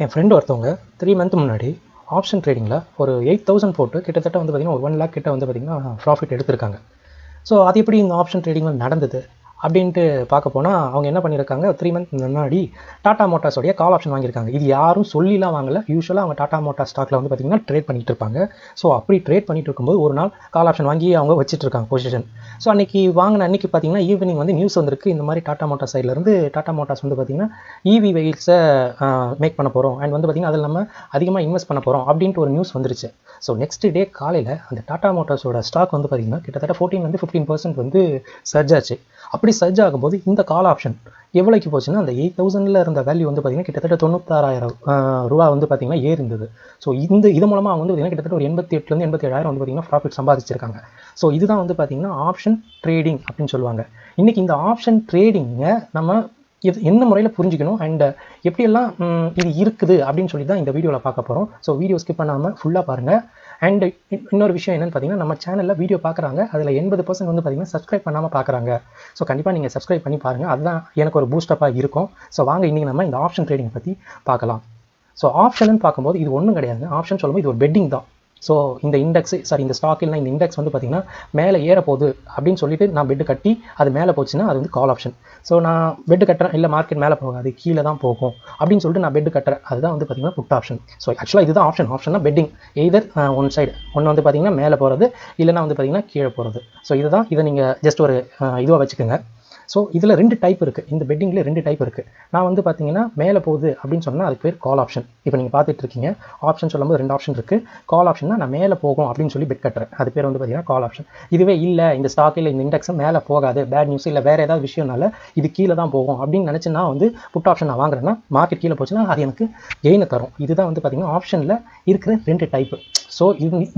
என் friend ஒருத்தவங்க 3 month முன்னாடி option ட்ரேடிங்கில் ஒரு 8000 போட்டு கிட்டத்தட்ட வந்து பார்த்திங்கன்னா ஒரு 1 lakh கிட்ட வந்து பார்த்திங்கன்னா ப்ராஃபிட் எடுத்திருக்காங்க. ஸோ அது எப்படி இந்த ஆப்ஷன் ட்ரேடிங்கில் நடந்தது அப்படின்ட்டு பார்க்க போனால் அவங்க என்ன பண்ணியிருக்காங்க, 3 மந்த் முன்னாடி டாடா மோட்டார்ஸோடைய கால் ஆப்ஷன் வாங்கியிருக்காங்க. இது யாரும் சொல்லிலாம் வாங்கலை. யூஸ்வலாக அவங்க டாடா மோட்டார் ஸ்டாக்கில் வந்து பார்த்திங்கன்னா ட்ரேட் பண்ணிட்டு இருப்பாங்க. ஸோ அப்படி ட்ரேட் பண்ணிட்டு இருக்கும்போது ஒரு நாள் கால் ஆப்ஷன் வாங்கி அவங்க வச்சுட்டு இருக்காங்க பொசிஷன். ஸோ அன்றைக்கி வாங்கின அன்றைக்கி பார்த்திங்கன்னா ஈவினிங் வந்து நியூஸ் வந்திருக்கு, இந்த மாதிரி டாடா மோட்டார் சைட்லேருந்து டாடா மோட்டார்ஸ் வந்து பார்த்திங்கன்னா இவி வெஹிக்கிள்ஸை மேக் பண்ண போகிறோம் அண்ட் வந்து பார்த்திங்கன்னா அதில் நம்ம அதிகமாக இன்வெஸ்ட் பண்ண போகிறோம் அப்படின்ட்டு ஒரு நியூஸ் வந்துருச்சு. ஸோ நெக்ஸ்ட் டே காலையில் அந்த டாடா மோட்டார்ஸோட ஸ்டாக் வந்து பார்த்திங்கன்னா கிட்டத்தட்ட 14-15% வந்து சர்ஜ் ஆச்சு. அப்படி சர்ஜ் ஆகும்போது இந்த கால் ஆப்ஷன் எவ்வளோக்கு போச்சுன்னா அந்த 8000 இருந்த வேல்யூ வந்து பார்த்திங்கன்னா கிட்டத்தட்ட 96,000 ரூபா வந்து பார்த்திங்கன்னா இருந்தது. ஸோ இது மூலமாக அவங்க வந்து பார்த்திங்கன்னா கிட்டத்தட்ட ஒரு 88,000-87,000 வந்து பார்த்திங்கன்னா ப்ராஃபிட் சம்பாதிச்சிருக்காங்க. ஸோ இதுதான் வந்து பார்த்திங்கன்னா ஆப்ஷன் ட்ரேடிங் அப்படின்னு சொல்லுவாங்க. இன்றைக்கி இந்த ஆப்ஷன் ட்ரேடிங்கை நம்ம இது என்ன முறையில் புரிஞ்சிக்கணும் அண்ட் எப்படியெல்லாம் இது இருக்குது அப்படின்னு சொல்லி தான் இந்த வீடியோவில் பார்க்க போகிறோம். ஸோ வீடியோ ஸ்கிப் பண்ணாமல் ஃபுல்லாக பாருங்கள். அண்ட் இன்னொரு விஷயம் என்னென்னு பார்த்தீங்கன்னா, நம்ம சேனலில் வீடியோ பார்க்குறாங்க, அதில் 80% வந்து பார்த்திங்கன்னா சப்ஸ்கிரைப் பண்ணாமல் பார்க்குறாங்க. ஸோ கண்டிப்பாக நீங்கள் சப்ஸ்கிரைப் பண்ணி பாருங்கள், அதுதான் எனக்கு ஒரு பூஸ்டப்பாக இருக்கும். ஸோ வாங்க இன்றைக்கி நம்ம இந்த ஆப்ஷன் ட்ரேடிங் பற்றி பார்க்கலாம். ஸோ ஆப்ஷன் பார்க்கும்போது இது ஒன்றும் கிடையாது. ஆப்ஷன் சொல்லும்போது இது ஒரு பெட்டிங் தான். ஸோ இந்த இந்த ஸ்டாக் இல்லை இந்த இண்டெக்ஸ் வந்து பார்த்திங்கன்னா மேலே ஏற போகுது அப்படின்னு சொல்லிட்டு நான் பெட்டு கட்டி அது மேலே போச்சுன்னா அது வந்து கால் ஆப்ஷன். ஸோ நான் பெட்டு கட்டுறேன், இல்லை மார்க்கெட் மேலே போகாது கீழே தான் போகும் அப்படின்னு சொல்லிட்டு நான் பெட்டு கட்டுறேன், அதுதான் வந்து பார்த்திங்கன்னா புட் ஆப்ஷன். ஸோ ஆக்சுவலாக இதுதான் ஆப்ஷன்னா பெட்டிங், எய்தர் ஒன் சைடு ஒன்று வந்து பார்த்திங்கன்னா மேலே போகிறது இல்லைனா வந்து பார்த்திங்கன்னா கீழே போகிறது. ஸோ இதை நீங்கள் ஜஸ்ட் ஒரு இதுவாக வச்சுக்கோங்க. ஸோ இதில் 2 டைப் இருக்குது, இந்த பெட்டிங்கில் 2 டைப் இருக்குது. நான் வந்து பார்த்தீங்கன்னா மேலே போகுது அப்படின்னு சொன்னால் அதுக்கு பேர் கால் ஆப்ஷன். இப்போ நீங்கள் பார்த்துட்டு இருக்கீங்க, ஆப்ஷன் சொல்லும்போது 2 ஆப்ஷன் இருக்குது. கால் ஆப்ஷன்னா நான் மேலே போகும் அப்படின்னு சொல்லி பெட் கட்டுறேன், அது பேர் வந்து பார்த்தீங்கன்னா கால் ஆப்ஷன். இதுவே இல்லை இந்த ஸ்டாக் இல்லை இந்த இண்டெக்ஸ் மேலே போகாது, பேட் நியூஸ் இல்லை வேறு ஏதாவது விஷயம்னால இது கீழே தான் போகும் அப்படின்னு நினச்சின்னா வந்து புட் ஆப்ஷன் நான் வாங்குறேன்னா மார்க்கெட் கீழே போச்சுன்னா அது எனக்கு கெயினை தரும். இதுதான் வந்து பார்த்தீங்கன்னா ஆப்ஷனில் இருக்கிற 2 டைப்பு. ஸோ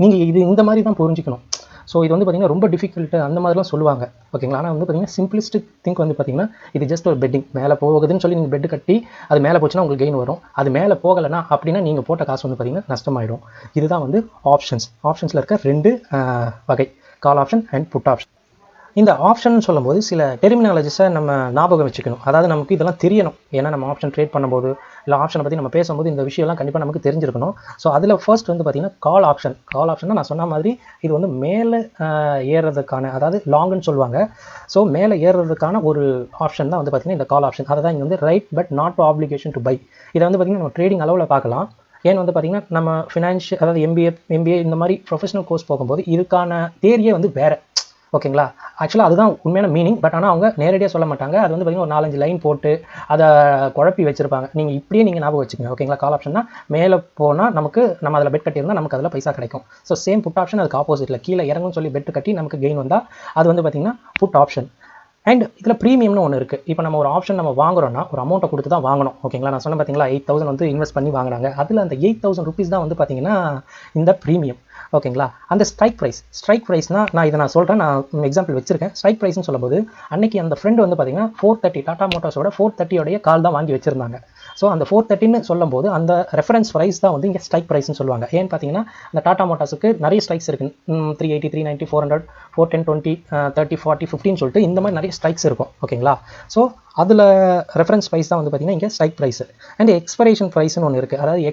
நீங்கள் இந்த மாதிரி தான் புரிஞ்சிக்கணும். ஸோ இது வந்து பார்த்திங்கன்னா ரொம்ப டிஃபிகல்ட்டு அந்த மாதிரிலாம் சொல்லுவாங்க, ஓகேங்களா. ஆனால் வந்து பார்த்திங்கன்னா சிம்பிளிஸ்டிக் திங்க் வந்து பார்த்திங்கன்னா இது ஜஸ்ட் ஒரு பெட்டிங். மேலே போகுதுன்னு சொல்லி நீங்கள் பெட்டு கட்டி அது மேலே போச்சுன்னா உங்களுக்கு கெயின் வரும், அது மேலே போகலைன்னா அப்படின்னா நீங்கள் போட்ட காசு வந்து பார்த்திங்கன்னா நஷ்டமாயிடும். இதுதான் வந்து ஆப்ஷன்ஸில் இருக்க 2 வகை, call option and put option. இந்த ஆப்ஷன் சொல்லும்போது சில டெர்மினாலஜிஸை நம்ம ஞாபகம் வச்சுக்கணும். அதாவது நமக்கு இதெல்லாம் தெரியணும், ஏன்னா நம்ம ஆப்ஷன் ட்ரேட் பண்ணும்போது இல்லை ஆப்ஷனை பற்றி நம்ம பேசும்போது இந்த விஷயம்லாம் கண்டிப்பாக நமக்கு தெரிஞ்சிருக்கணும். ஸோ அதில் ஃபர்ஸ்ட் வந்து பார்த்திங்கன்னா கால் ஆப்ஷன்னா நான் சொன்ன மாதிரி இது வந்து மேலே ஏறுறதுக்கான, அதாவது லாங்குன்னு சொல்லுவாங்க. ஸோ மேலே ஏறுறதுக்கான ஒரு ஆப்ஷன் தான் வந்து பார்த்திங்கன்னா இந்த கால் ஆப்ஷன். அதை தான் இங்கே வந்து right but not obligation to buy. இதை வந்து பார்த்திங்கன்னா நம்ம ட்ரேடிங் அளவில் பார்க்கலாம். ஏன்னு வந்து பார்த்திங்கன்னா நம்ம ஃபினான்ஷியல், அதாவது எம்பிஏ இந்த மாதிரி ப்ரொஃபஷனல் கோர்ஸ் போகும்போது இதுக்கான தேரியே வந்து வேறு, ஓகேங்களா. ஆக்சுவலாக அதுதான் உண்மையான மீனிங். பட் ஆனால் அவங்க நேரடியாக சொல்ல மாட்டாங்க, அது வந்து பார்த்திங்கன்னா ஒரு 4-5 லைன் போட்டு அதை குழப்பி வச்சுருப்பாங்க. நீங்கள் இப்படியே நீங்கள் ஞாபகம் வச்சுக்கோங்க, ஓகேங்களா. கால் ஆப்ஷன்னா மேலே போனால் நம்ம அதில் பெட் கட்டியிருந்தால் நமக்கு அதில் பைசா கிடைக்கும். ஸோ சேம் புட் ஆப்ஷன் அதுக்கு ஆப்போசிட்டில் கீழே இறங்குன்னு சொல்லி பெட் கட்டி நமக்கு கெயின் வந்தால் அது வந்து பார்த்திங்கன்னா புட் ஆப்ஷன். அண்ட் இதில் ப்ரீமியம்னு ஒன்று இருக்குது. இப்போ நம்ம ஒரு ஆப்ஷன் நம்ம வாங்குறோன்னா ஒரு அமௌண்ட்டை கொடுத்து தான் வாங்கணும், ஓகேங்களா. நான் சொன்ன பார்த்தீங்களா 8000 வந்து இன்வெஸ்ட் பண்ணி வாங்கினாங்க, அதில் அந்த 8000 rupees தான் வந்து பார்த்திங்கன்னா இந்த ப்ரீமியம், ஓகேங்களா. அந்த ஸ்ட்ரைக் ப்ரைஸ்னால் நான் சொல்கிறேன், நான் எக்ஸாம்பிள் வச்சிருக்கேன். ஸ்ட்ரைக் ப்ரைஸ்னு சொல்லும்போது அன்றைக்கி அந்த ஃப்ரெண்டு வந்து பார்த்திங்கன்னா 430 டாடா மோட்டார்ஸோட 430 கால் தான் வாங்கி வச்சுருந்தாங்க. ஸோ அந்த 430ன்னு சொல்லும்போது அந்த ரெஃபரன்ஸ் ப்ரைஸ் தான் வந்து இங்கே ஸ்ட்ரைக் ப்ரைஸ்னு சொல்லுவாங்க. ஏன்னு பார்த்தீங்கன்னா அந்த டாடா மோட்டார்ஸுக்கு நிறைய ஸ்ட்ரைக்ஸ் இருக்குது, 380, 390, 400, 410, 20, 30, 40, 15 சொல்லிட்டு இந்த மாதிரி நிறைய ஸ்ட்ரைக்ஸ் இருக்கும், ஓகேங்களா. ஸோ அதில் ரெஃபரன்ஸ் ப்ரைஸ் தான் வந்து பார்த்திங்கன்னா இங்கே ஸ்ட்ரைக் ப்ரைஸ். அண்ட் எக்ஸ்பைரேஷன் ப்ரைஸ்னு ஒன்று இருக்குது, அதாவது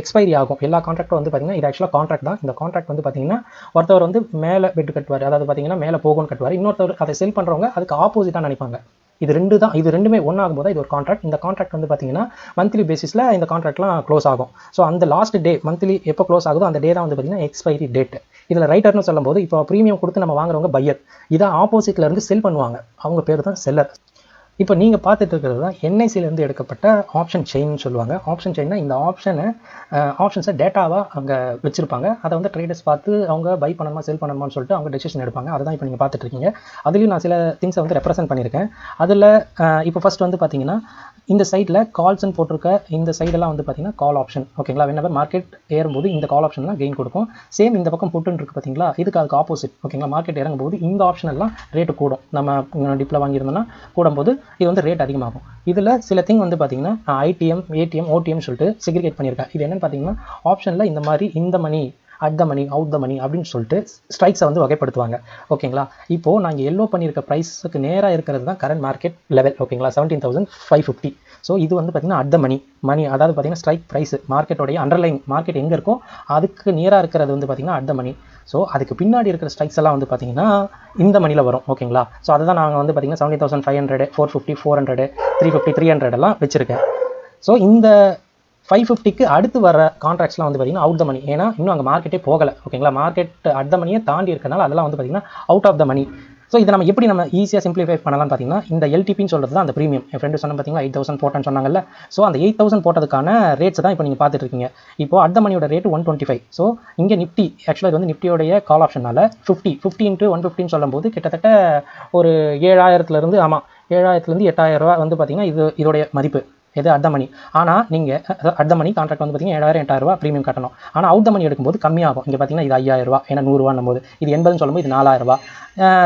எக்ஸ்பைரி ஆகும் எல்லா கான்ட்ராக்டும் வந்து பார்த்திங்கன்னா. இது ஆக்சுவலாக கான்ட்ராக்ட் தான். இந்த கான்ட்ராக்ட் வந்து பார்த்திங்கன்னா ஒருத்தவர் வந்து மேலே பெட் கட்டுவார், அதாவது பார்த்திங்கன்னா மேலே போகும்னு கட்டுவார். இன்னொருத்தவர் அதை செல் பண்ணுறவங்க அதுக்கு ஆப்போசிட்டாக நினைப்பாங்க. இது ரெண்டுமே ஒன்றாகும் போது இது ஒரு கான்ட்ராக்ட். இந்த கான்ட்ராக்ட் வந்து பார்த்திங்கன்னா மந்த்லி பேசிஸில் இந்த கான்ட்ராக்ட்லாம் க்ளோஸ் ஆகும். ஸோ அந்த லாஸ்ட் டே மந்த்லி எப்போ க்ளோஸ் ஆகுதோ அந்த டே தான் வந்து பார்த்திங்கன்னா எக்ஸ்பைரி டேட். இதில் ரைட்டர்னு சொல்லும்போது இப்போ ப்ரீமியம் கொடுத்து நம்ம வாங்குறவங்க பையர், இதை ஆப்போசிட்டில் இருந்து செல் பண்ணுவாங்க, அவங்க பேர் தான் செல்லர். இப்போ நீங்கள் பார்த்துட்டு இருக்கிறது தான் என்ஐசியிலேருந்து எடுக்கப்பட்ட ஆப்ஷன் செயின்னு சொல்லுவாங்க. ஆப்ஷன் செயின்னா இந்த ஆப்ஷன்ஸை டேட்டாவாக அங்கே வச்சுருப்பாங்க. அதை வந்து ட்ரேடர்ஸ் பார்த்து அவங்க பை பண்ணணுமா செல் பண்ணணுமான்னு சொல்லிட்டு அவங்க டெசிஷன் எடுப்பாங்க. அதுதான் இப்போ நீங்கள் பார்த்துட்டு இருக்கீங்க. அதுலேயும் நான் சில திங்ஸை வந்து ரெப்ரசென்ட் பண்ணியிருக்கேன். அதில் இப்போ ஃபஸ்ட் வந்து பார்த்தீங்கன்னா இந்த சைடில் கால்ஸ்ன்னு போட்டிருக்க இந்த சைடெல்லாம் வந்து பார்த்திங்கன்னா கால் ஆப்ஷன், ஓகேங்களா. வென் எவர் மார்க்கெட் ஏறும்போது இந்த கால் ஆப்ஷன் தான் கெயின் கொடுக்கும். சேம் இந்த பக்கம் புட்டுன்னு இருக்குது பார்த்தீங்களா, இதுக்கு அதுக்கு ஆப்போசிட், ஓகேங்களா. மார்க்கெட் இறங்கும்போது இந்த ஆப்ஷன் எல்லாம் ரேட்டு கூடும். நம்ம டிப்பில் வாங்கியிருந்தோம்னா கூடும்போது இது வந்து ரேட் அதிகமாகும். இதில் சில திங் வந்து பார்த்திங்கன்னா ஐடிஎம், ஏடிஎம், ஓடிஎம் சொல்லிட்டு செக்ரிகேட் பண்ணியிருக்கேன். இது என்னென்னு பார்த்தீங்கன்னா ஆப்ஷனில் இந்த மாதிரி இந்த மணி, at the money, out the மணி அப்படின்னு சொல்லிட்டு ஸ்ட்ரைக்ஸை வந்து வகைப்படுத்துவாங்க, ஓகேங்களா. இப்போது நாங்கள் எல்லோ பண்ணியிருக்க ப்ரைஸுக்கு நேராக இருக்கிறது தான் கரண்ட் மார்க்கெட் லெவல், ஓகேங்களா, 17,550. ஸோ இது வந்து பார்த்திங்கன்னா அட் த மணி அதாவது பார்த்திங்கன்னா ஸ்ட்ரைக் ப்ரைஸ் மார்க்கெட்டோடைய அண்டர்லைன் மார்க்கெட் எங்கே இருக்கோ அதுக்கு நியராக இருக்கிறது வந்து பார்த்திங்கன்னா அட் த மணி. ஸோ அதுக்கு பின்னாடி இருக்கிற ஸ்ட்ரைக்ஸ் எல்லாம் வந்து பார்த்திங்கன்னா இந்த மணியில் வரும். ஓகேங்களா? ஸோ அதுதான் நாங்கள் வந்து பார்த்திங்கன்னா 70,500 450 400 350 300 எல்லாம் வச்சுருக்கேன். ஸோ இந்த 550க்கு அடுத்து வர கான்ட்ராக்ட்ஸ்லாம் வந்து பார்த்திங்கன்னா அவுட் த மணி. ஏன்னா இன்னும் அங்கே மார்க்கெட்டே போகலை. ஓகேங்களா? மார்க்கெட் அட் த மணியை தாண்டி இருக்கிறனால அதெல்லாம் வந்து பார்த்திங்கன்னா out of the money. So இதை நம்ம எப்படி நம்ம ஈஸியாக சிம்பிளிஃபை பண்ணலாம்னு பார்த்தீங்கன்னா இந்த எல்டிபின்னு சொல்கிறது தான் அந்த ப்ரீமியம். என் ஃப்ரெண்டு சொன்ன பார்த்தீங்கன்னா 8,000 போட்டேன்னு சொன்னாங்கல்ல. ஸோ அந்த 8,000 போட்டதுக்கான ரேட்ஸ் தான் இப்போ நீங்கள் பார்த்துட்டு இருக்கீங்க. இப்போ அட் த மணியோட ரேட் 125. ஸோ இங்கே நிஃப்டி ஆக்சுவலாக இது வந்து நிஃப்டியோடைய கால் ஆப்ஷனால 50 into 150 சொல்லும்போது கிட்டத்தட்ட ஒரு 7,000 ஆமாம் 7,000 8,000 ரூபா வந்து பார்த்தீங்கன்னா இதோடைய மதிப்பு எது அட் த மணி. ஆனால் நீங்கள் அட் த மணி கான்ட்ராக்ட் வந்து பார்த்தீங்கன்னா 7,000 8,000 ரூபா ப்ரீமியம் கட்டணும். ஆனால் அவுட் த மணி எடுக்கும்போது கம்மியாகும். இங்கே பார்த்தீங்கன்னா இது 5,000 ரூபா, ஏன்னா 100 ரூபான்னும் போது இது 80 சொல்லும்போது இது 4,000 ரூபா,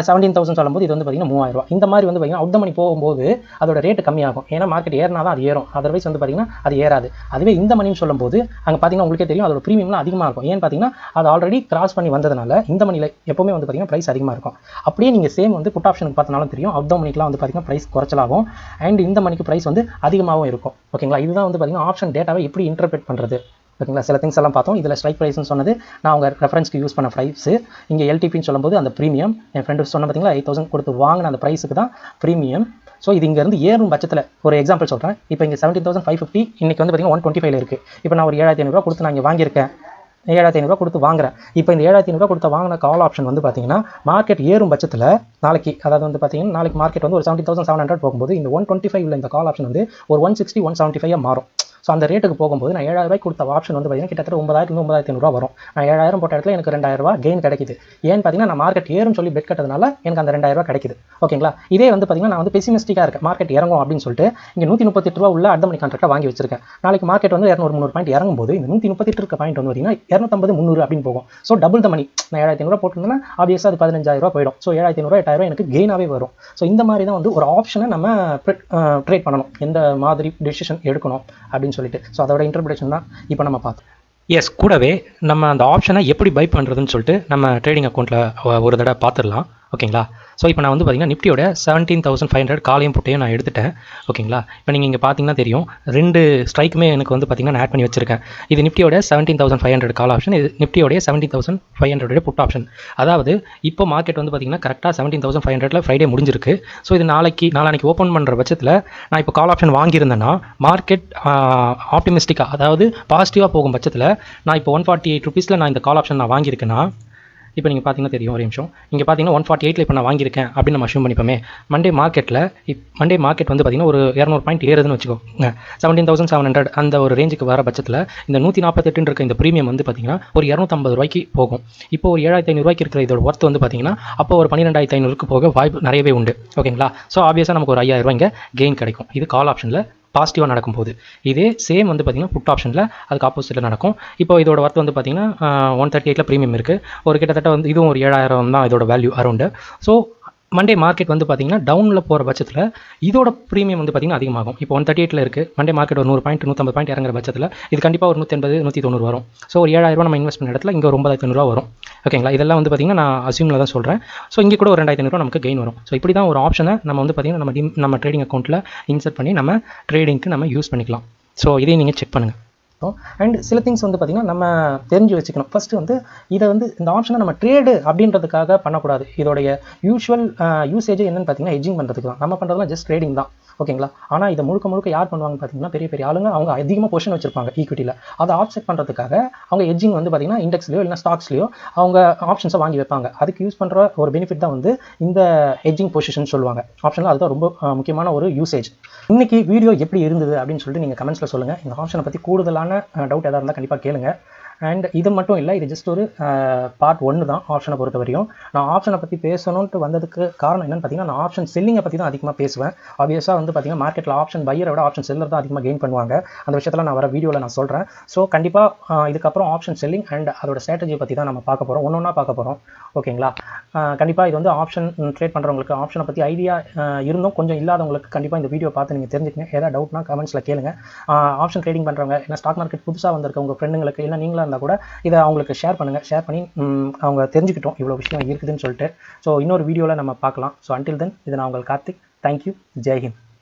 17,000 சொல்லும்போது இது வந்து பார்த்தீங்கன்னா 3,000 ரூபா. இந்த மாதிரி வந்து பார்த்தீங்கன்னா அவுட் த மணி போகும்போது அதோட ரேட்டு கம்மியாகும். ஏன்னா மார்க்கெட் ஏறினா தான் அது ஏறும், அதர்வைஸ் வந்து பார்த்தீங்கன்னா அது ஏறாது. அதுவே இந்த மணின்னு சொல்லும்போது அங்கே பார்த்தீங்கன்னா உங்களுக்கே தெரியும் அதோட ப்ரீமியம்லாம் அதிகமாக இருக்கும். ஏன்னு பார்த்தீங்கன்னா அது ஆல்ரெடி கிராஸ் பண்ணி வந்ததுனால இந்த மணியில் எப்போவுமே வந்து பார்த்தீங்கன்னா ப்ரைஸ் அதிகமாக இருக்கும். அப்படியே நீங்கள் சேம் வந்து புட் ஆப்ஷனுக்கு பார்த்தாலும் தெரியும் அவுட் த மணிக்கெலாம் வந்து பார்த்தீங்கன்னா ப்ரைஸ் குறைச்சலாகும் அண்ட் இந்த மணிக்கு ப்ரைஸ் வந்து அதிகமாகவும் இருக்கும். ஓகேங்களா? இதுதான் வந்து பார்த்தீங்கன்னா ஆப்ஷன் டேட்டாவை எப்படி இன்டர்பிரேட் பண்ணுறது. ஓகேங்களா? சில திங்ஸ் எல்லாம் பார்த்தோம். இதில் ஸ்ட்ரைக் ப்ரைஸ்னு சொன்னது நான் உங்கள் ரெஃபரன்ஸ்க்கு யூஸ் பண்ண ப்ரைஸு. இங்கே எல்டிபின்னு சொல்லும்போது அந்த ப்ரீமியம் என் ஃப்ரெண்டு சொன்ன பார்த்தீங்களா 8,000 கொடுத்து வாங்கின அந்த ப்ரைஸுக்கு தான் ப்ரீமியம். ஸோ இது இங்கேருந்து ஏறும் பட்சத்தில் ஒரு எக்ஸாம்பிள் சொல்கிறேன். இப்போ இங்கே 17,550 இன்றைக்கி வந்து பார்த்தீங்கன்னா 125 இருக்குது. இப்போ நான் ஒரு 7,500 கொடுத்து நான் இங்கே வாங்கியிருக்கேன். 7,500 கொடுத்து வாங்குறேன். இப்போ இந்த 7,500 கொடுத்து வாங்கின கால் ஆப்ஷன் வந்து பார்த்தீங்கன்னா மார்க்கெட் ஏறும் பட்சத்தில் நாளைக்கு அதாவது வந்து பார்த்தீங்கன்னா நாளைக்கு மார்க்கெட் வந்து ஒரு 17,700 போகும்போது இந்த 125 இந்த கால் ஆப்ஷன் வந்து ஒரு 160 175 மாறும். ஸோ அந்த ரேட்டுக்கு போகும்போது நான் 7,000 கொடுத்த ஆப்ஷன் வந்து பார்த்தீங்கன்னா கிட்டத்தட்ட 9,000 9,500 வரும். நான் 7,000 போட்ட இடத்துல எனக்கு 2,000 கெயின் கிடைக்குது. ஏன்னு பார்த்தீங்கன்னா நான் மார்க்கெட் ஏறும் சொல்லி பெட் கட்டதுனால எனக்கு அந்த 2,000 கிடைக்குது. ஓகேங்களா? இதே வந்து பார்த்தீங்கன்னா நான் வந்து பெசிமிஸ்டிக்காக இருக்கேன், மார்க்கெட் இறங்கும் அப்படின்னு சொல்லிட்டு இங்கே 138 ரூபா உள்ள அட் த மணி கான்ட்ராக்டாக வாங்கி வச்சிருக்கேன். நாளைக்கு மார்க்கெட் வந்து 200-300 பாயிண்ட் இறங்கும்போது இந்த 138 இருக்க பாயிண்ட் வந்து பார்த்தீங்கன்னா 250-300 அப்படின்னு போகும். ஸோ டபுள் த மணி. நான் 7,500 போட்டிருந்தேன்னா ஆப்வியஸாக அது 15,000 போயிடும். ஸோ 7,500 8,000 எனக்கு கெயினாகவே வரும். ஸோ இந்த மாதிரி தான் வந்து ஒரு ஆப்ஷனை நம்ம ட்ரேட் பண்ணணும், எந்த மாதிரி டெசிஷன் எடுக்கணும் அப்படின்னு சொல்லிட்டு. ஸோ அதோட இன்டர்பிரேஷன் தான் இப்போ நம்ம பார்த்தோம். எஸ், கூடவே நம்ம அந்த ஆப்ஷனை எப்படி பை பண்ணுறதுன்னு சொல்லிட்டு நம்ம ட்ரேடிங் அக்கௌண்ட்டில் ஒரு தடவை பார்த்துடலாம். ஓகேங்களா? ஸோ இப்போ நான் வந்து பார்த்தீங்கன்னா நிஃப்டியோட 17,500 காலையும் போட்டையும் நான் எடுத்துட்டேன். ஓகேங்களா? இப்போ நீங்கள் இங்கே பார்த்தீங்கன்னா தெரியும் 2 ஸ்ட்ரைக்குமே எனக்கு வந்து பார்த்தீங்கன்னா நான் ஆட் பண்ணி வச்சிருக்கேன். இது நிஃப்டியோட 17,500 கால் ஆப்ஷன், இது நிஃப்டியோடைய 17,500 புட் ஆப்ஷன். அதாவது இப்போ மார்க்கெட் வந்து பார்த்தீங்கன்னா கரெக்டாக 17,500 ஃப்ரைடே முடிஞ்சிருக்கு. ஸோ இது நாளைக்கு ஓப்பன் பண்ணுற பட்சத்தில் நான் இப்போ கால் ஆப்ஷன் வாங்கியிருந்தேன்னா மார்க்கெட் ஆப்டிமிஸ்டிக்காக அதாவது பாசிட்டிவாக போகும் பட்சத்தில் நான் இப்போ 148 ரூபீஸில் நான் இந்த கால் ஆப்ஷன் நான் வாங்கியிருக்கேன்னா இப்போ நீங்கள் பார்த்தீங்கன்னா தெரியும் ஒரு நிமிஷம். இங்கே பார்த்தீங்கன்னா 148 இப்போ நான் வாங்கியிருக்கேன் அப்படின்னு நம்ம அஷ்யூம் பண்ணிப்போமே. மண்டே மார்க்கெட் வந்து பார்த்தீங்கன்னா ஒரு 200 பாயிண்ட் ஏறுதுன்னு வச்சுக்கோங்க. 17,700 அந்த ஒரு ரேஞ்சுக்கு வர பட்சத்தில் இந்த 148 இருக்க இந்த ப்ரீமியம் வந்து பார்த்தீங்கன்னா ஒரு 250 ரூபாய்க்கு போகும். இப்போ ஒரு 7,500 ரூபாய்க்கு இருக்கிற இதோட ஒர்த் வந்து பார்த்தீங்கன்னா அப்போ ஒரு 12,500க்கு போக வாய்ப்பு நிறையவே உண்டு. ஓகேங்களா? ஸோ ஆப்வியஸாக நமக்கு ஒரு 5,000 ரூபாய் இங்கே கெயின் கிடைக்கும். இது கால் ஆப்ஷனில் பாசிட்டிவாக நடக்கும்போது. இதே சேம் வந்து பார்த்தீங்கன்னா புட் ஆப்ஷனில் அதுக்கு ஆப்போசிட்டில் நடக்கும். இப்போ இதோட ஒர்த் வந்து பார்த்தீங்கன்னா 138 ப்ரீமியம் இருக்குது. ஒரு கிட்டத்தட்ட வந்து இதுவும் ஒரு 7,000 தான் இதோட value around. So Monday market வந்து பார்த்தீங்கன்னா டவுனில் போகிற பட்சத்தில் இதோட ப்ரீமியம் வந்து பார்த்தீங்கன்னா அதிகமாகும். இப்போ 138 இருக்குது, மண்டே மார்க்கெட் ஒரு 100 பாயிண்ட் 150 பாயிண்ட் இறங்குற பட்சத்தில் இது கண்டிப்பாக ஒரு 180 190 வரும். ஸோ ஒரு 7,000 நம்ம இன்வெஸ்ட் பண்ண இடத்துல இங்கே ஒரு 9,500 வரும். ஓகேங்களா? இதெல்லாம் வந்து பார்த்தீங்கன்னா நான் அசியூமில் தான் சொல்கிறேன். ஸோ இங்கே கூட ஒரு 2,500 நமக்கு கெயின் வரும். ஸோ இப்படி தான் ஒரு ஆப்ஷனை நம்ம வந்து பார்த்தீங்கன்னா நம்ம ட்ரேடிங் அக்கௌண்ட்டில் இன்சர்ட் பண்ணி நம்ம ட்ரேடிங்க்கு நம்ம யூஸ் பண்ணிக்கலாம். ஸோ இதையும் நீங்கள் செக் பண்ணுங்கள். அண்ட் சில திங்ஸ் வந்து பார்த்திங்கன்னா நம்ம தெரிஞ்சு வச்சுக்கணும். ஃபஸ்ட்டு வந்து இதை வந்து இந்த ஆப்ஷனை நம்ம ட்ரேடு அப்படின்றதுக்காக பண்ணக்கூடாது. இதோடைய யூஸ்வல் யூசேஜ் என்னென்னு பார்த்தீங்கன்னா ஹெட்ஜிங் பண்ணுறதுக்கு தான். நம்ம பண்ணுறதுலாம் ஜஸ்ட் ட்ரேடிங் தான். ஓகேங்களா? ஆனால் இதை முழுக்க யார் பண்ணுவாங்கன்னு பார்த்தீங்கன்னா பெரிய பெரிய ஆளுங்க, அவங்க அதிகமாக பொசிஷன் வச்சிருப்பாங்க ஈக்விட்டியில். அதை ஆப்செட் பண்ணுறதுக்காக அவங்க ஹெட்ஜிங் வந்து பார்த்திங்கன்னா இண்டெக்ஸ்லையோ இல்லைனா ஸ்டாக்ஸ்லையோ அவங்க ஆப்ஷன்ஸை வாங்கி வைப்பாங்க. அதுக்கு யூஸ் பண்ணுற ஒரு பெனிஃபிட் தான் வந்து இந்த ஹெட்ஜிங் பொசிஷன் சொல்லுவாங்க. ஆப்ஷனில் அதுதான் ரொம்ப முக்கியமான ஒரு யூசேஜ். இன்றைக்கி வீடியோ எப்படி இருந்தது அப்படின்னு சொல்லிட்டு நீங்கள் கமெண்ட்ஸில் சொல்லுங்கள். இந்த ஆப்ஷனை பற்றி கூடுதலான டவுட் எதாவது இருந்தால் கண்டிப்பாக கேளுங்க. அண்ட் இது மட்டும் இல்லை, இது ஜஸ்ட் ஒரு பார்ட் 1 தான் ஆப்ஷனை பொறுத்த வரையும். நான் ஆப்ஷனை பற்றி பேசணுன்ட்டு வந்ததுக்கு காரணம் என்னென்னு பார்த்தீங்கன்னா நான் ஆப்ஷன் செல்லிங்கை பற்றி தான் அதிகமாக பேசுவேன். ஆப்வியஸாக வந்து பார்த்தீங்கன்னா மார்க்கெட்டில் ஆப்ஷன் பையரை விட ஆப்ஷன் செல்லர் தான் அதிகமாக கெயின் பண்ணுவாங்க. அந்த விஷயத்தில் நான் வர வீடியோவில் நான் சொல்கிறேன். ஸோ கண்டிப்பாக இதுக்கப்புறம் ஆப்ஷன் செல்லிங் அண்ட் அதோட ஸ்ட்ராட்டஜியை பற்றி தான் நம்ம பார்க்க போகிறோம், ஒன்றா பார்க்க போகிறோம். ஓகேங்களா? கண்டிப்பாக இது வந்து ஆப்ஷன் ட்ரேட் பண்ணுறவங்களுக்கு, ஆப்ஷனை பற்றி ஐடியா இருந்தும் கொஞ்சம் இல்லாதவங்களுக்கு கண்டிப்பாக இந்த வீடியோ பார்த்து நீங்கள் தெரிஞ்சுக்கங்க. ஏதாவது டவுட்னா கமெண்ட்ஸில் கேளுங்க. ஆப்ஷன் ட்ரேடிங் பண்ணுறவங்க, இல்லை ஸ்டாக் மார்க்கெட் புதுசாக வந்திருக்க உங்கள் ஃப்ரெண்டுங்களுக்கு, இல்லை நீங்களாக இருந்தால் கூட இதை அவங்களுக்கு ஷேர் பண்ணுங்கள். ஷேர் பண்ணி அவங்க தெரிஞ்சுக்கிட்டோம் இவ்வளோ விஷயம் இருக்குதுன்னு சொல்லிட்டு. ஸோ இன்னொரு வீடியோவில் நம்ம பார்க்கலாம். ஸோ அன்டில் தென் இது நான் உங்கள் கார்த்திக். தேங்க்யூ. ஜெய் ஹிந்த்.